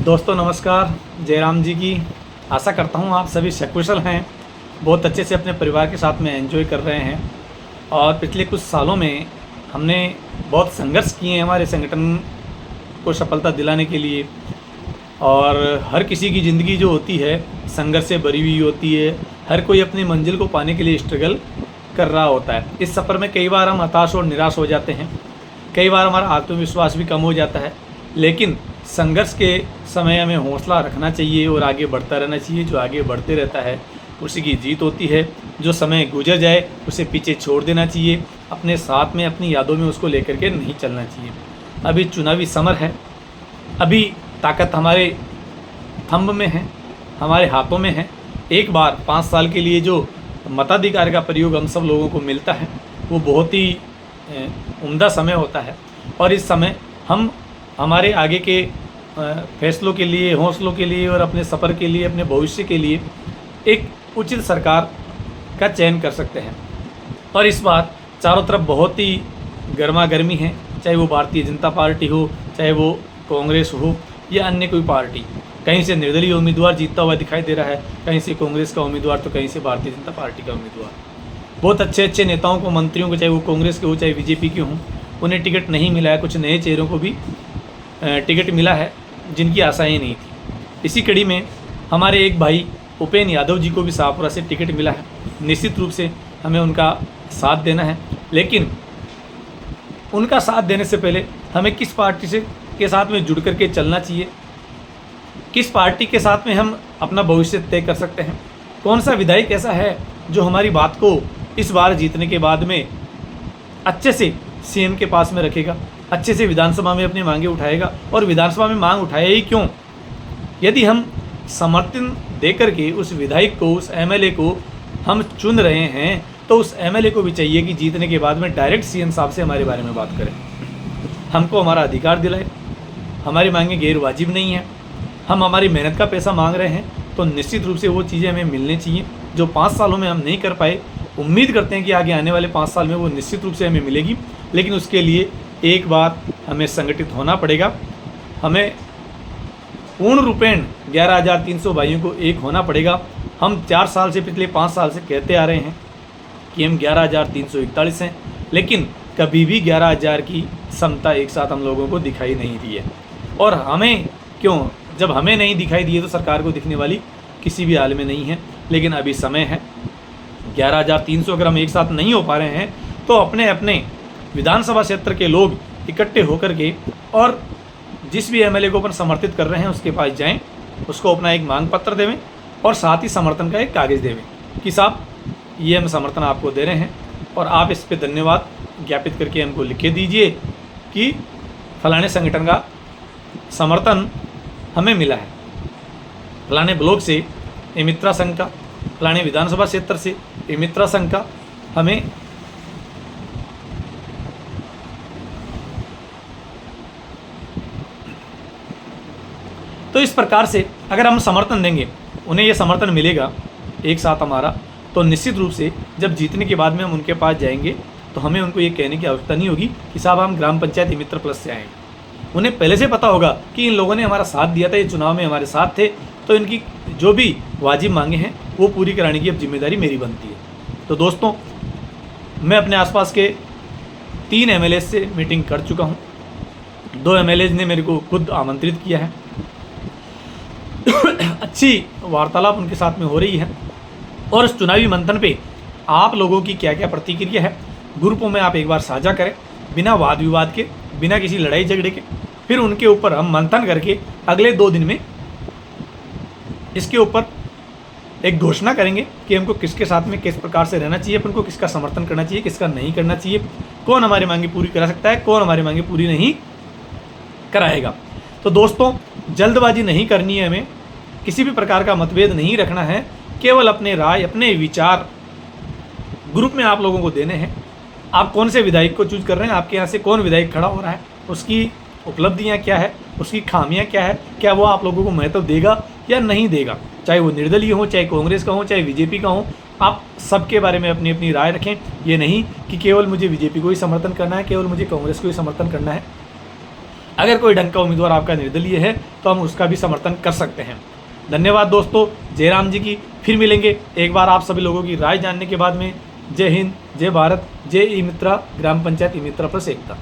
दोस्तों नमस्कार। जयराम जी की आशा करता हूँ आप सभी सकुशल हैं, बहुत अच्छे से अपने परिवार के साथ में एंजॉय कर रहे हैं। और पिछले कुछ सालों में हमने बहुत संघर्ष किए हैं हमारे संगठन को सफलता दिलाने के लिए। और हर किसी की ज़िंदगी जो होती है संघर्ष से भरी हुई होती है। हर कोई अपनी मंजिल को पाने के लिए स्ट्रगल कर रहा होता है। इस सफ़र में कई बार हम हताश और निराश हो जाते हैं, कई बार हमारा आत्मविश्वास भी कम हो जाता है, लेकिन संघर्ष के समय हमें हौसला रखना चाहिए और आगे बढ़ता रहना चाहिए। जो आगे बढ़ते रहता है उसी की जीत होती है। जो समय गुजर जाए उसे पीछे छोड़ देना चाहिए, अपने साथ में अपनी यादों में उसको लेकर के नहीं चलना चाहिए। अभी चुनावी समर है, अभी ताकत हमारे थंब में है, हमारे हाथों में है। एक बार 5 साल के लिए जो मताधिकार का प्रयोग हम सब लोगों को मिलता है वो बहुत ही उम्दा समय होता है। और इस समय हम हमारे आगे के फैसलों के लिए, हौसलों के लिए और अपने सफ़र के लिए, अपने भविष्य के लिए एक उचित सरकार का चयन कर सकते हैं। और इस बार चारों तरफ बहुत ही गर्मा गर्मी है, चाहे वो भारतीय जनता पार्टी हो, चाहे वो कांग्रेस हो या अन्य कोई पार्टी। कहीं से निर्दलीय उम्मीदवार जीतता हुआ दिखाई दे रहा है, कहीं से कांग्रेस का उम्मीदवार तो कहीं से भारतीय जनता पार्टी का उम्मीदवार। बहुत अच्छे अच्छे नेताओं को, मंत्रियों को, चाहे वो कांग्रेस के हो चाहे बीजेपी के हों, उन्हें टिकट नहीं मिला है। कुछ नए चेहरों को भी टिकट मिला है जिनकी आशाएं नहीं थी। इसी कड़ी में हमारे एक भाई उपेंद्र यादव जी को भी शाहपुरा से टिकट मिला है। निश्चित रूप से हमें उनका साथ देना है, लेकिन उनका साथ देने से पहले हमें किस पार्टी से के साथ में जुड़ करके चलना चाहिए, किस पार्टी के साथ में हम अपना भविष्य तय कर सकते हैं, कौन सा विधायक ऐसा है जो हमारी बात को इस बार जीतने के बाद में अच्छे से सीएम के पास में रखेगा, अच्छे से विधानसभा में अपनी मांगे उठाएगा। और विधानसभा में मांग उठाए ही क्यों, यदि हम समर्थन दे करके उस विधायक को, उस एमएलए को हम चुन रहे हैं, तो उस एमएलए को भी चाहिए कि जीतने के बाद में डायरेक्ट सीएम साहब से हमारे बारे में बात करें, हमको हमारा अधिकार दिलाए। हमारी मांगे गैर वाजिब नहीं है, हम हमारी मेहनत का पैसा मांग रहे हैं, तो निश्चित रूप से वो चीज़ें हमें मिलनी चाहिए जो 5 सालों में हम नहीं कर पाए। उम्मीद करते हैं कि आगे आने वाले 5 साल में वो निश्चित रूप से हमें मिलेगी, लेकिन उसके लिए एक बार हमें संगठित होना पड़ेगा। हमें पूर्ण रूपेण 11,300 भाइयों को एक होना पड़ेगा। हम 4 साल से, पिछले 5 साल से कहते आ रहे हैं कि हम 11,341 हैं, लेकिन कभी भी 11,000 की क्षमता एक साथ हम लोगों को दिखाई नहीं दी है। और हमें क्यों, जब हमें नहीं दिखाई दी है तो सरकार को दिखने वाली किसी भी हाल में नहीं है। लेकिन अभी समय है, 11,300 अगर हम एक साथ नहीं हो पा रहे हैं तो अपने अपने विधानसभा क्षेत्र के लोग इकट्ठे होकर के और जिस भी एमएलए को अपन समर्थित कर रहे हैं उसके पास जाएं, उसको अपना एक मांग पत्र देवें और साथ ही समर्थन का एक कागज़ देवें कि साहब ये हम समर्थन आपको दे रहे हैं और आप इस पे धन्यवाद ज्ञापित करके हमको लिख के दीजिए कि फलाने संगठन का समर्थन हमें मिला है, फलाने ब्लॉक से मित्रा संघ का, फलाने विधानसभा क्षेत्र से मित्रा संघ का हमें तो इस प्रकार से अगर हम समर्थन देंगे, उन्हें ये समर्थन मिलेगा एक साथ हमारा, तो निश्चित रूप से जब जीतने के बाद में हम उनके पास जाएंगे तो हमें उनको ये कहने की आवश्यकता नहीं होगी कि साहब हम ग्राम पंचायत मित्र प्लस से आए। उन्हें पहले से पता होगा कि इन लोगों ने हमारा साथ दिया था, ये चुनाव में हमारे साथ थे, तो इनकी जो भी वाजिब मांगे हैं वो पूरी कराने की अब जिम्मेदारी मेरी बनती है। तो दोस्तों, मैं अपने आसपास के 3 एमएलए से मीटिंग कर चुका हूँ। 2 एमएलए ने मेरे को खुद आमंत्रित किया है। अच्छी वार्तालाप उनके साथ में हो रही है। और इस चुनावी मंथन पे आप लोगों की क्या क्या प्रतिक्रिया है ग्रुपों में आप एक बार साझा करें, बिना वाद विवाद के, बिना किसी लड़ाई झगड़े के। फिर उनके ऊपर हम मंथन करके अगले 2 दिन में इसके ऊपर एक घोषणा करेंगे कि हमको किसके साथ में किस प्रकार से रहना चाहिए, अपन को किसका समर्थन करना चाहिए, किसका नहीं करना चाहिए, कौन हमारी मांगे पूरी करा सकता है, कौन हमारी मांगे पूरी नहीं कराएगा। तो दोस्तों, जल्दबाजी नहीं करनी है, हमें किसी भी प्रकार का मतभेद नहीं रखना है, केवल अपने राय, अपने विचार ग्रुप में आप लोगों को देने हैं। आप कौन से विधायक को चूज कर रहे हैं, आपके यहाँ से कौन विधायक खड़ा हो रहा है, उसकी उपलब्धियाँ क्या है, उसकी खामियाँ क्या है, क्या वो आप लोगों को महत्व देगा या नहीं देगा, चाहे वो निर्दलीय हो, चाहे कांग्रेस का हो, चाहे बीजेपी का हो। आप सबके बारे में अपनी अपनी राय रखें। ये नहीं कि केवल मुझे बीजेपी को ही समर्थन करना है, केवल मुझे कांग्रेस को ही समर्थन करना है। अगर कोई ढंग का उम्मीदवार आपका निर्दलीय है तो हम उसका भी समर्थन कर सकते हैं। धन्यवाद दोस्तों, जयराम जी की। फिर मिलेंगे एक बार आप सभी लोगों की राय जानने के बाद में। जय हिंद, जय भारत, जय ई मित्रा, ग्राम पंचायत ई मित्रा प्लस एकता।